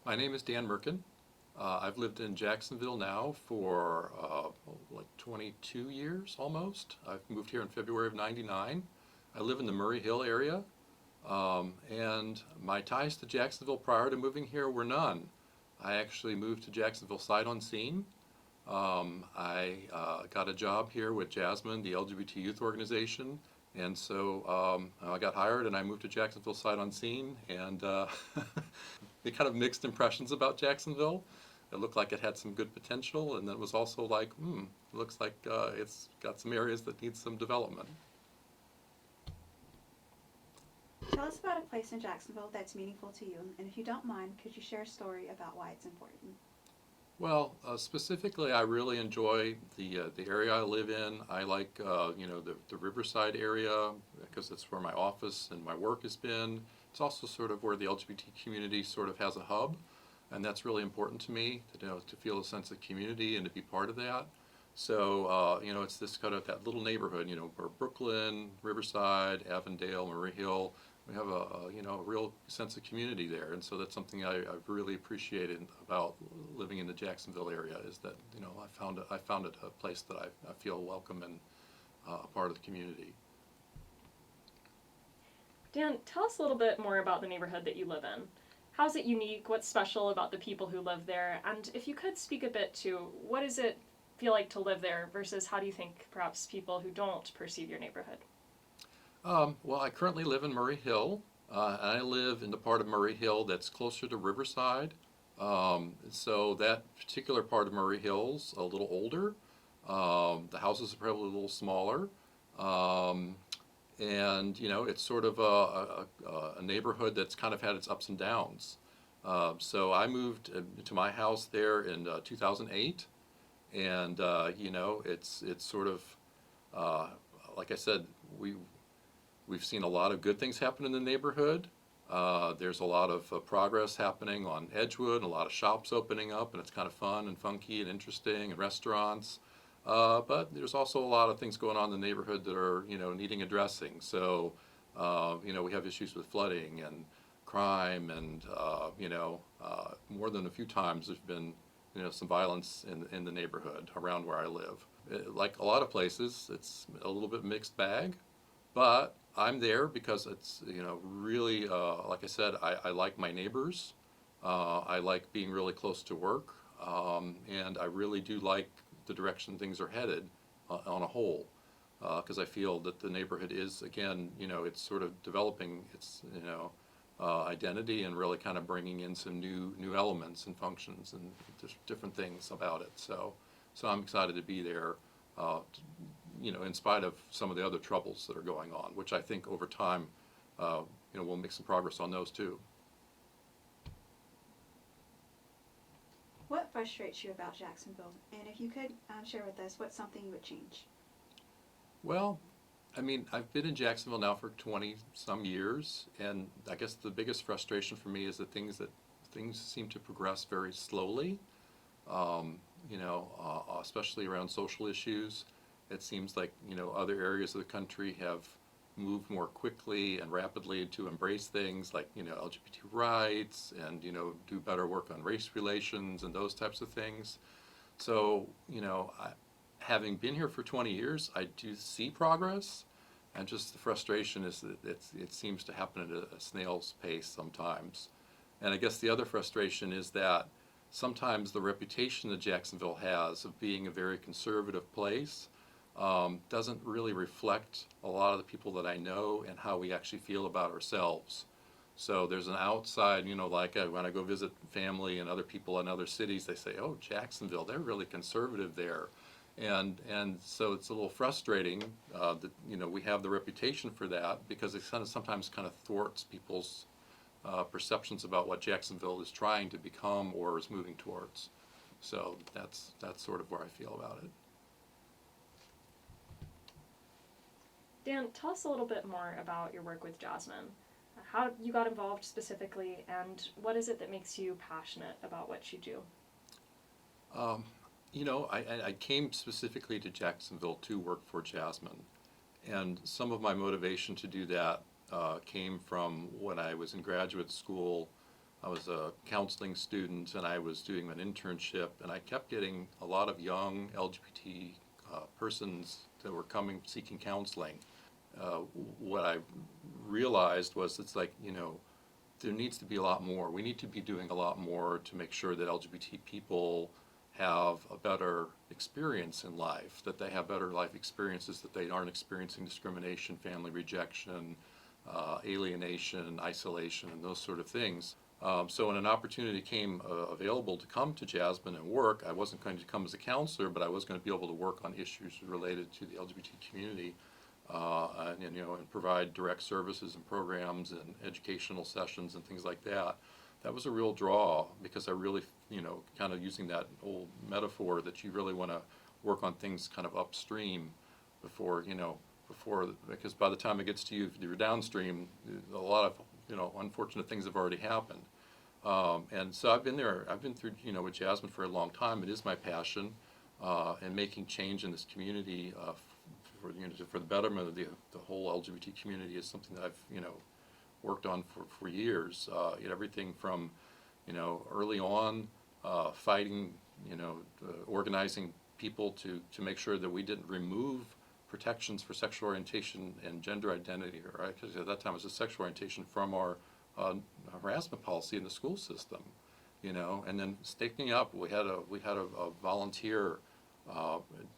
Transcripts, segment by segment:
My name is Dan Merkan. I've lived in Jacksonville now for like 22 years almost. I've moved here in February of '99. I live in the Murray Hill area, and my ties to Jacksonville prior to moving here were none. I actually moved to Jacksonville sight unseen. I got a job here with Jasmine, the LGBT youth organization, and so I got hired and I moved to Jacksonville sight unseen, and the kind of mixed impressions about Jacksonville. It looked like it had some good potential, and then it was also like, it looks like it's got some areas that need some development. Tell us about a place in Jacksonville that's meaningful to you, and if you don't mind, could you share a story about why it's important? Well, specifically, I really enjoy the area I live in. I like the Riverside area because it's where my office and my work has been. It's also sort of where the LGBT community sort of has a hub, and that's really important to me to feel a sense of community and to be part of that. So it's this kind of that little neighborhood, where Brooklyn, Riverside, Avondale, Murray Hill. We have a real sense of community there, and so that's something I've really appreciated about living in the Jacksonville area is that I found it a place that I feel welcome and a part of the community. Dan, tell us a little bit more about the neighborhood that you live in. How's it unique? What's special about the people who live there? And if you could speak a bit to what does it feel like to live there versus how do you think perhaps people who don't perceive your neighborhood? Well, I currently live in Murray Hill, and I live in the part of Murray Hill that's closer to Riverside. So that particular part of Murray Hill's a little older. The houses are probably a little smaller. Um, and it's sort of a neighborhood that's kind of had its ups and downs. So I moved to my house there in 2008, and it's sort of like I said, we've seen a lot of good things happen in the neighborhood. There's a lot of progress happening on Edgewood, a lot of shops opening up, and it's kind of fun and funky and interesting, and restaurants. But there's also a lot of things going on in the neighborhood that are, needing addressing. So, we have issues with flooding and crime, and more than a few times there's been, some violence in the neighborhood around where I live. Like a lot of places, it's a little bit mixed bag, but I'm there because it's, really, like I said, I like my neighbors. I like being really close to work, and I really do like the direction things are headed on a whole, because I feel that the neighborhood is, again, it's sort of developing its, identity and really kind of bringing in some new elements and functions and different things about it. So I'm excited to be there, in spite of some of the other troubles that are going on, which I think over time, we'll make some progress on those too. What frustrates you about Jacksonville? And if you could share with us what's something you would change? Well, I mean, I've been in Jacksonville now for 20 some years, and I guess the biggest frustration for me is that things seem to progress very slowly. Especially around social issues. It seems like other areas of the country have moved more quickly and rapidly to embrace things like LGBT rights and do better work on race relations and those types of things. So having been here for 20 years, I do see progress, and just the frustration is that it seems to happen at a snail's pace sometimes. And I guess the other frustration is that sometimes the reputation that Jacksonville has of being a very conservative place doesn't really reflect a lot of the people that I know and how we actually feel about ourselves. So there's an outside, like when I go visit family and other people in other cities, they say, "Oh, Jacksonville, they're really conservative there," and so it's a little frustrating that we have the reputation for that because it sometimes kind of thwarts people's perceptions about what Jacksonville is trying to become or is moving towards. So that's sort of where I feel about it. Dan, tell us a little bit more about your work with Jasmine. How you got involved specifically, and what is it that makes you passionate about what you do? Um, I came specifically to Jacksonville to work for Jasmine, and some of my motivation to do that came from when I was in graduate school. I was a counseling student and I was doing an internship, and I kept getting a lot of young LGBT persons that were coming seeking counseling. Uh, what I realized was it's like, there needs to be a lot more. We need to be doing a lot more to make sure that LGBT people have a better experience in life, that they have better life experiences, that they aren't experiencing discrimination, family rejection, alienation, isolation, and those sort of things. So when an opportunity came available to come to Jasmine and work, I wasn't going to come as a counselor, but I was going to be able to work on issues related to the LGBT community, and provide direct services and programs and educational sessions and things like that. That was a real draw because I really, kind of using that old metaphor that you really want to work on things kind of upstream before, because by the time it gets to you, if you're downstream, a lot of, unfortunate things have already happened. And so I've been through, with Jasmine for a long time. It is my passion, and making change in this community for the betterment of the whole LGBT community is something that I've, worked on for years. Everything from, early on, fighting, organizing people to make sure that we didn't remove protections for sexual orientation and gender identity, right? Because at that time it was a sexual orientation from our harassment policy in the school system, and then sticking up. We had a volunteer,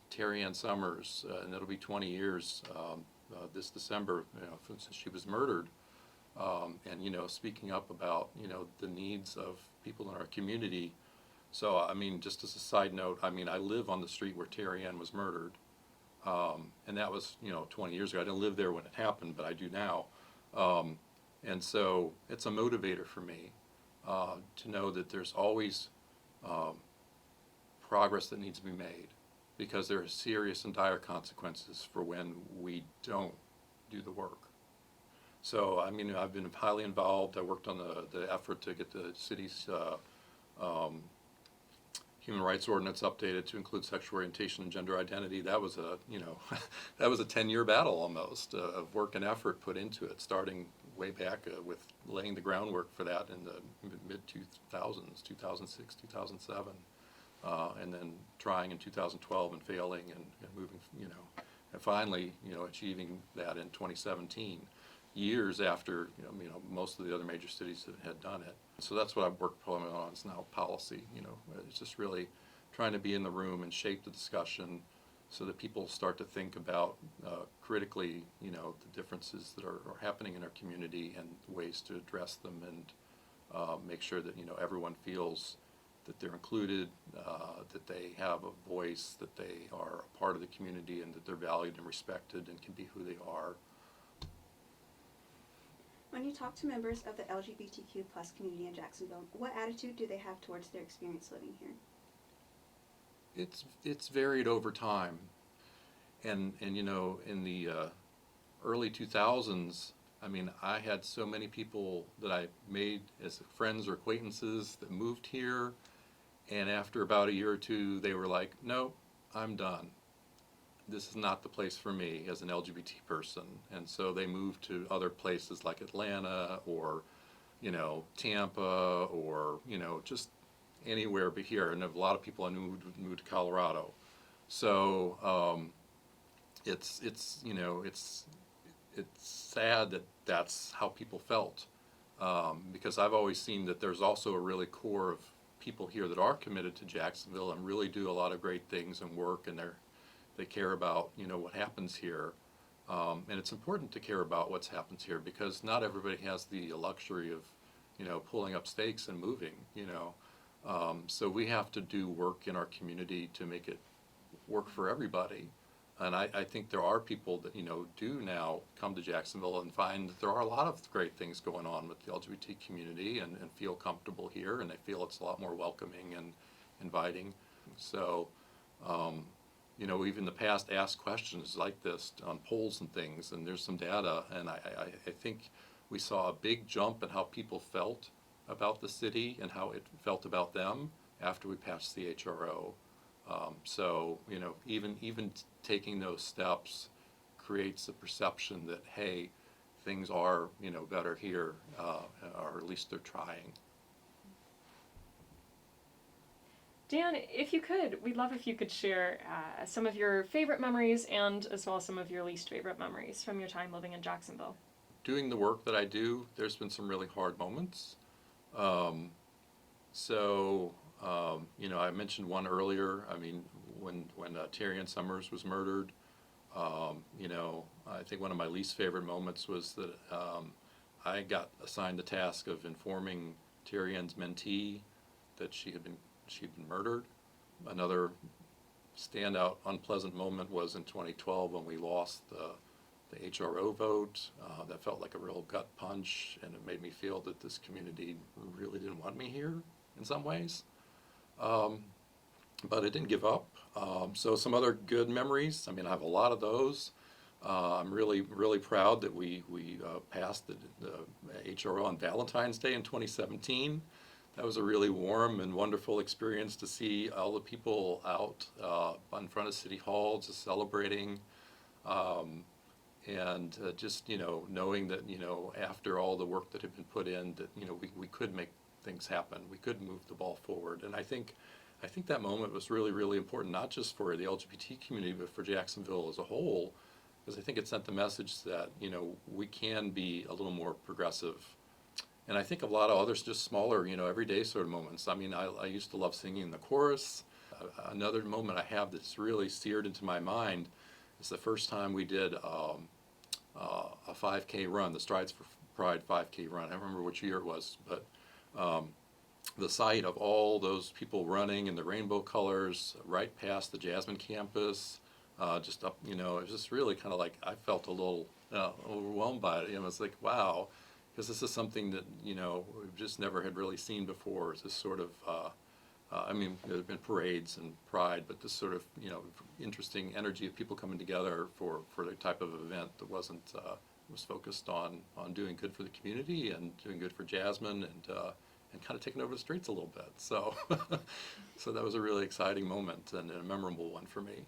Terry Ann Summers, and it'll be 20 years this December, since she was murdered, and speaking up about the needs of people in our community. So I mean, just as a side note, I mean, I live on the street where Terry Ann was murdered. And that was, 20 years ago. I didn't live there when it happened, but I do now. And so it's a motivator for me to know that there's always progress that needs to be made, because there are serious and dire consequences for when we don't do the work. So, I mean, I've been highly involved. I worked on the effort to get the city's human rights ordinance updated to include sexual orientation and gender identity. That was a, that was a 10-year battle almost, of work and effort put into it, starting way back with laying the groundwork for that in the mid-2000s, 2006, 2007, and then trying in 2012 and failing and moving, and finally, achieving that in 2017, years after, most of the other major cities had done it. So that's what I've worked primarily on. It's now policy. It's just really trying to be in the room and shape the discussion so that people start to think about critically, the differences that are happening in our community and ways to address them, and make sure that everyone feels that they're included, that they have a voice, that they are a part of the community, and that they're valued and respected and can be who they are. When you talk to members of the LGBTQ plus community in Jacksonville, what attitude do they have towards their experience living here? It's varied over time, and in the early 2000s, I mean, I had so many people that I made as friends or acquaintances that moved here, and after about a year or two, they were like, "No, I'm done. This is not the place for me as an LGBT person," and so they moved to other places like Atlanta or, Tampa or, just anywhere but here. And a lot of people I knew moved to Colorado. So it's sad that that's how people felt, because I've always seen that there's also a really core of people here that are committed to Jacksonville and really do a lot of great things and work, and they care about what happens here, and it's important to care about what happens here, because not everybody has the luxury of pulling up stakes and moving. So we have to do work in our community to make it work for everybody. And I think there are people that do now come to Jacksonville and find that there are a lot of great things going on with the LGBT community, and feel comfortable here, and they feel it's a lot more welcoming and inviting. So we've in the past asked questions like this on polls and things, and there's some data, and I think we saw a big jump in how people felt about the city and how it felt about them after we passed the HRO. So even taking those steps creates a perception that, hey, things are better here, or at least they're trying. Dan, if you could, we'd love if you could share some of your favorite memories and as well as some of your least favorite memories from your time living in Jacksonville. Doing the work that I do, there's been some really hard moments. Um, so, I mentioned one earlier. I mean, when Terry Ann Summers was murdered, I think one of my least favorite moments was that I got assigned the task of informing Terry Ann's mentee that she'd been murdered. Another standout unpleasant moment was in 2012 when we lost the HRO vote. That felt like a real gut punch, and it made me feel that this community really didn't want me here in some ways. Um, but I didn't give up. So some other good memories. I mean, I have a lot of those. I'm really, really proud that we passed the HRO on Valentine's Day in 2017. That was a really warm and wonderful experience to see all the people out in front of City Hall just celebrating. And just, knowing that, after all the work that had been put in, that, we could make things happen. We could move the ball forward. And I think that moment was really, really important, not just for the LGBT community, but for Jacksonville as a whole, because I think it sent the message that, we can be a little more progressive. And I think a lot of others, just smaller, everyday sort of moments. I mean, I used to love singing in the chorus. Another moment I have that's really seared into my mind is the first time we did a 5K run, the Strides for Pride 5K run. I don't remember which year it was, but the sight of all those people running in the rainbow colors right past the Jasmine campus, just up, it was just really kind of like, I felt a little overwhelmed by it. It was like, wow, because this is something that, we've just never had really seen before. It's this sort of, I mean, there have been parades and pride, but this sort of, interesting energy of people coming together for the type of event that was focused on doing good for the community and doing good for Jasmine and kind of taking over the streets a little bit. So, so that was a really exciting moment and a memorable one for me.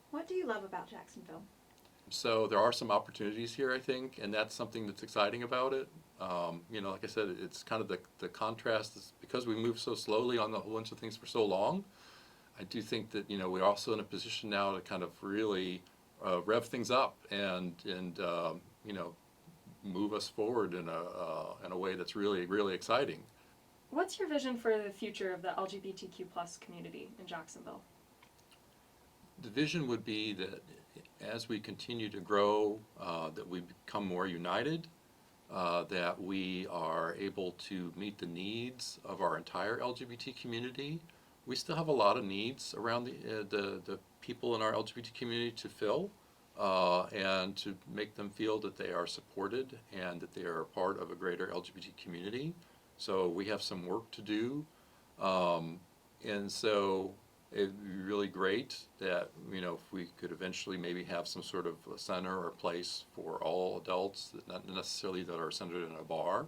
What do you love about Jacksonville? So there are some opportunities here, I think, and that's something that's exciting about it. Like I said, it's kind of the contrast is because we move so slowly on a whole bunch of things for so long. I do think that we're also in a position now to kind of really rev things up and move us forward in a way that's really, really exciting. What's your vision for the future of the LGBTQ plus community in Jacksonville? The vision would be that as we continue to grow, that we become more united, that we are able to meet the needs of our entire LGBT community. We still have a lot of needs around the people in our LGBT community to fill, and to make them feel that they are supported and that they are a part of a greater LGBT community. So we have some work to do, and so it'd be really great that if we could eventually maybe have some sort of a center or place for all adults, that not necessarily that are centered in a bar.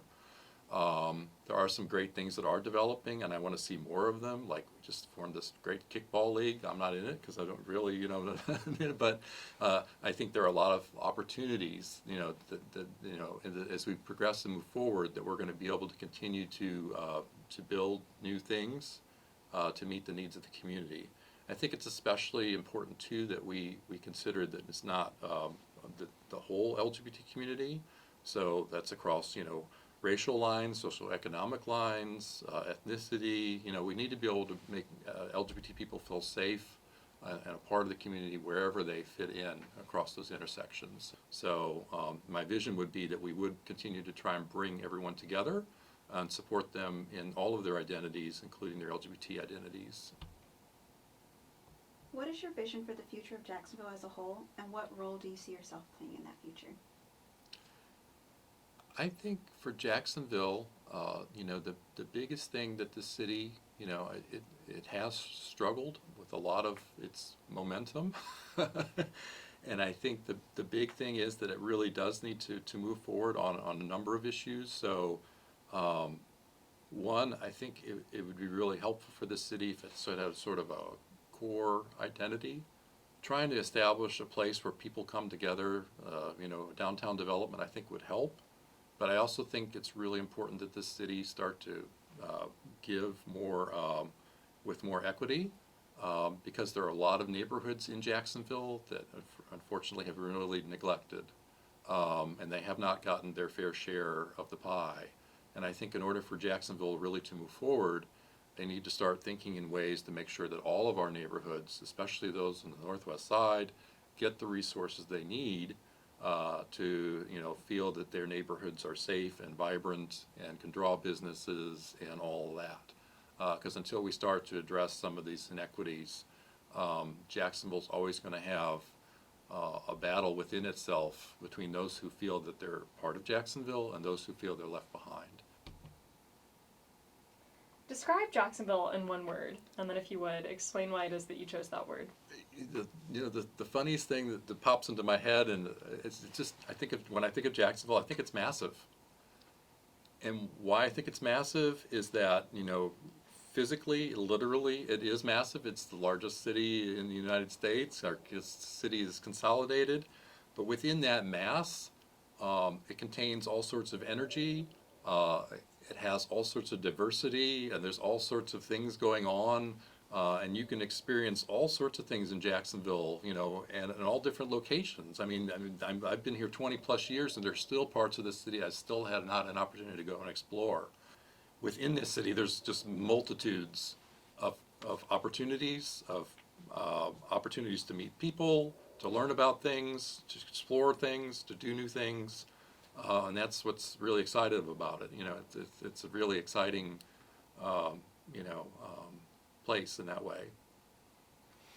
There are some great things that are developing, and I want to see more of them. Like we just formed this great kickball league. I'm not in it because I don't really, but I think there are a lot of opportunities, as we progress and move forward, that we're going to be able to continue to build new things to meet the needs of the community. I think it's especially important too that we consider that it's not the whole LGBT community. So that's across racial lines, socioeconomic lines, ethnicity. We need to be able to make LGBT people feel safe and a part of the community wherever they fit in across those intersections. So my vision would be that we would continue to try and bring everyone together and support them in all of their identities, including their LGBT identities. What is your vision for the future of Jacksonville as a whole, and what role do you see yourself playing in that future? I think for Jacksonville, the biggest thing that the city, it has struggled with a lot of its momentum. And I think the big thing is that it really does need to move forward on a number of issues. So one, I think it would be really helpful for the city if it had sort of a core identity. Trying to establish a place where people come together, downtown development I think would help. But I also think it's really important that the city start to give more with more equity, because there are a lot of neighborhoods in Jacksonville that unfortunately have been really neglected, and they have not gotten their fair share of the pie. And I think in order for Jacksonville really to move forward, they need to start thinking in ways to make sure that all of our neighborhoods, especially those on the northwest side, get the resources they need to feel that their neighborhoods are safe and vibrant and can draw businesses and all of that. Because until we start to address some of these inequities, Jacksonville's always going to have a battle within itself between those who feel that they're part of Jacksonville and those who feel they're left behind. Describe Jacksonville in one word, and then if you would, explain why it is that you chose that word. The funniest thing that pops into my head, and it's just, when I think of Jacksonville, I think it's massive. And why I think it's massive is that, physically, literally, it is massive. It's the largest city in the United States. Our city is consolidated. But within that mass, it contains all sorts of energy. It has all sorts of diversity, and there's all sorts of things going on. And you can experience all sorts of things in Jacksonville, and in all different locations. I've been here 20 plus years, and there's still parts of the city I still have not an opportunity to go and explore. Within this city, there's just multitudes of opportunities, opportunities to meet people, to learn about things, to explore things, to do new things. And that's what's really exciting about it. It's a really exciting, place in that way.